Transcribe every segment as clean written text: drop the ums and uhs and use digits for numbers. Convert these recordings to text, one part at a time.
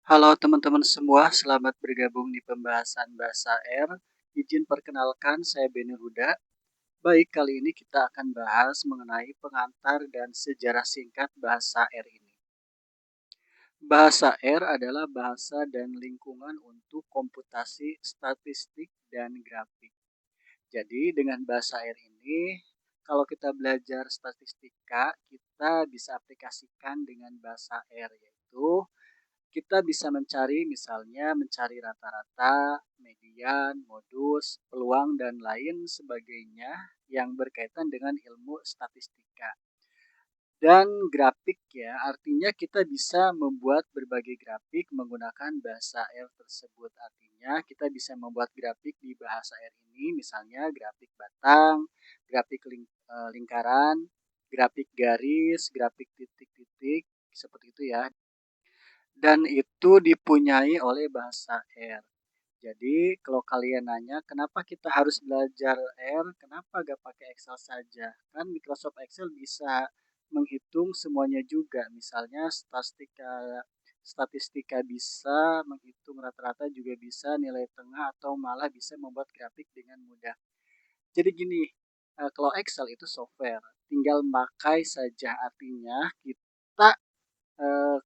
Halo teman-teman semua, selamat bergabung di pembahasan bahasa R. Izin perkenalkan, saya Beni Huda. Baik, kali ini kita akan bahas mengenai pengantar dan sejarah singkat bahasa R ini. Bahasa R adalah bahasa dan lingkungan untuk komputasi, statistik, dan grafik. Jadi dengan bahasa R ini, kalau kita belajar statistika, kita bisa aplikasikan dengan bahasa R, yaitu kita bisa mencari misalnya mencari rata-rata, median, modus, peluang, dan lain sebagainya yang berkaitan dengan ilmu statistika. Dan grafik ya, artinya kita bisa membuat berbagai grafik menggunakan bahasa R tersebut. Artinya kita bisa membuat grafik di bahasa R ini, misalnya grafik batang, grafik lingkaran, grafik garis, grafik titik-titik, seperti itu ya. Dan itu dipunyai oleh bahasa R. Jadi kalau kalian nanya kenapa kita harus belajar R, kenapa gak pakai Excel saja? Kan Microsoft Excel bisa menghitung semuanya juga. Misalnya statistika bisa menghitung rata-rata, juga bisa nilai tengah, atau malah bisa membuat grafik dengan mudah. Jadi gini, kalau Excel itu software, tinggal pakai saja. Artinya kita eh,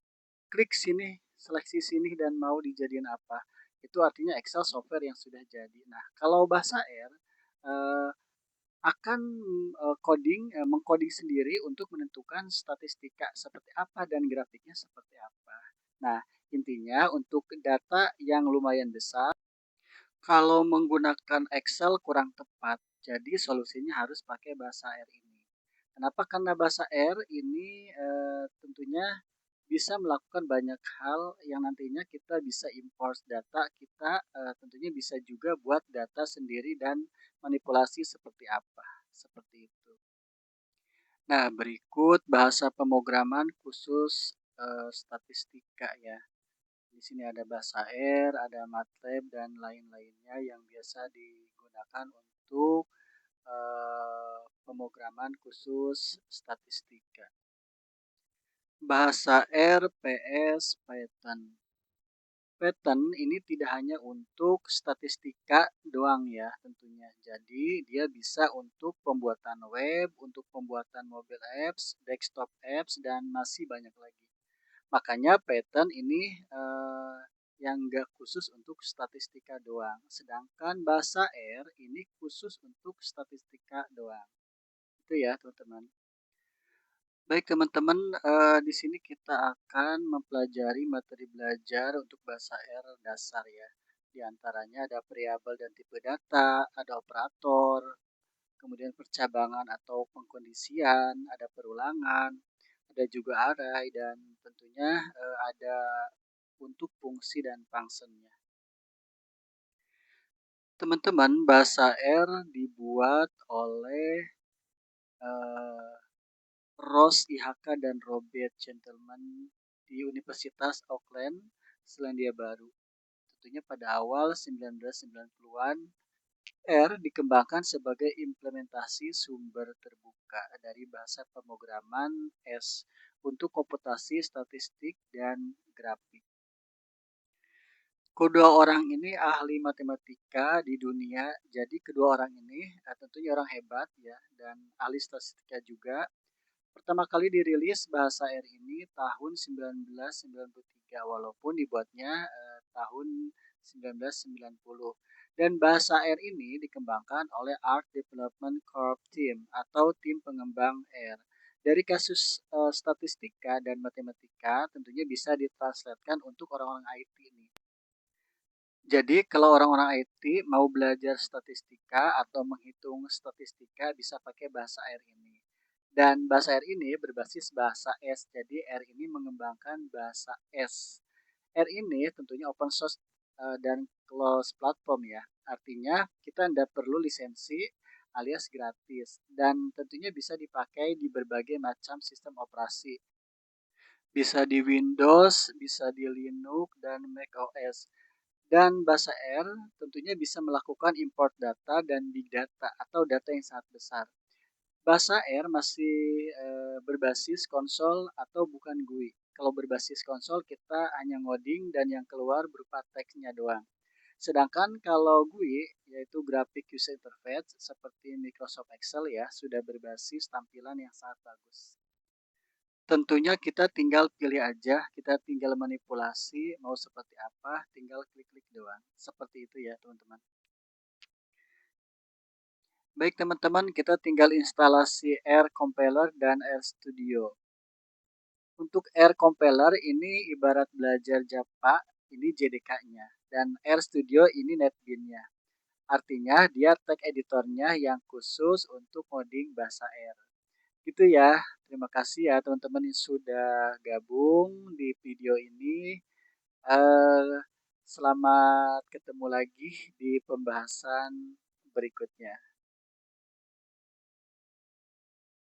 klik sini, seleksi sini, dan mau dijadiin apa. Itu artinya Excel software yang sudah jadi. Nah, kalau bahasa R eh, akan mengcoding sendiri untuk menentukan statistika seperti apa dan grafiknya seperti apa. Nah, intinya untuk data yang lumayan besar, kalau menggunakan Excel kurang tepat. Jadi solusinya harus pakai bahasa R ini. Kenapa? Karena bahasa R ini tentunya bisa melakukan banyak hal yang nantinya kita bisa import data kita, tentunya bisa juga buat data sendiri dan manipulasi seperti apa, seperti itu. Nah, berikut bahasa pemrograman khusus statistika ya. Di sini ada bahasa R, ada MATLAB, dan lain-lainnya yang biasa digunakan untuk pemrograman khusus statistika. Bahasa R, PS, Python. Python ini tidak hanya untuk statistika doang ya tentunya. Jadi dia bisa untuk pembuatan web, untuk pembuatan mobile apps, desktop apps, dan masih banyak lagi. Makanya Python ini yang nggak khusus untuk statistika doang. Sedangkan bahasa R ini khusus untuk statistika doang. Itu ya teman-teman. Baik teman-teman, di sini kita akan mempelajari materi belajar untuk bahasa R dasar ya. Di antaranya ada variabel dan tipe data, ada operator, kemudian percabangan atau pengkondisian, ada perulangan, ada juga array, dan tentunya ada untuk fungsi dan functionnya. Teman-teman, bahasa R dibuat oleh eh, Ross IHK dan Robert Gentleman di Universitas Auckland, Selandia Baru. Tentunya pada awal 1990-an, R dikembangkan sebagai implementasi sumber terbuka dari bahasa pemrograman S untuk komputasi statistik dan grafik. Kedua orang ini ahli matematika di dunia, jadi kedua orang ini tentunya orang hebat ya, dan ahli statistika juga. Pertama kali dirilis bahasa R ini tahun 1993 walaupun dibuatnya tahun 1990. Dan bahasa R ini dikembangkan oleh Art Development Corp Team atau tim pengembang R. Dari kasus statistika dan matematika tentunya bisa ditranslatekan untuk orang-orang IT ini. Jadi kalau orang-orang IT mau belajar statistika atau menghitung statistika bisa pakai bahasa R ini. Dan bahasa R ini berbasis bahasa S, jadi R ini mengembangkan bahasa S. R ini tentunya open source dan closed platform ya. Artinya kita tidak perlu lisensi alias gratis. Dan tentunya bisa dipakai di berbagai macam sistem operasi. Bisa di Windows, bisa di Linux, dan macOS. Dan bahasa R tentunya bisa melakukan import data dan big data atau data yang sangat besar. Bahasa R masih berbasis konsol atau bukan GUI. Kalau berbasis konsol kita hanya ngoding dan yang keluar berupa teksnya doang. Sedangkan kalau GUI, yaitu Graphic User Interface seperti Microsoft Excel ya, sudah berbasis tampilan yang sangat bagus. Tentunya kita tinggal pilih aja, kita tinggal manipulasi mau seperti apa, tinggal klik-klik doang. Seperti itu ya teman-teman. Baik teman-teman, kita tinggal instalasi R Compiler dan R Studio. Untuk R Compiler ini ibarat belajar Java, ini JDK-nya. Dan R Studio ini NetBeans-nya. Artinya dia tag editornya yang khusus untuk coding bahasa R. Gitu ya. Terima kasih ya teman-teman yang sudah gabung di video ini. Selamat ketemu lagi di pembahasan berikutnya.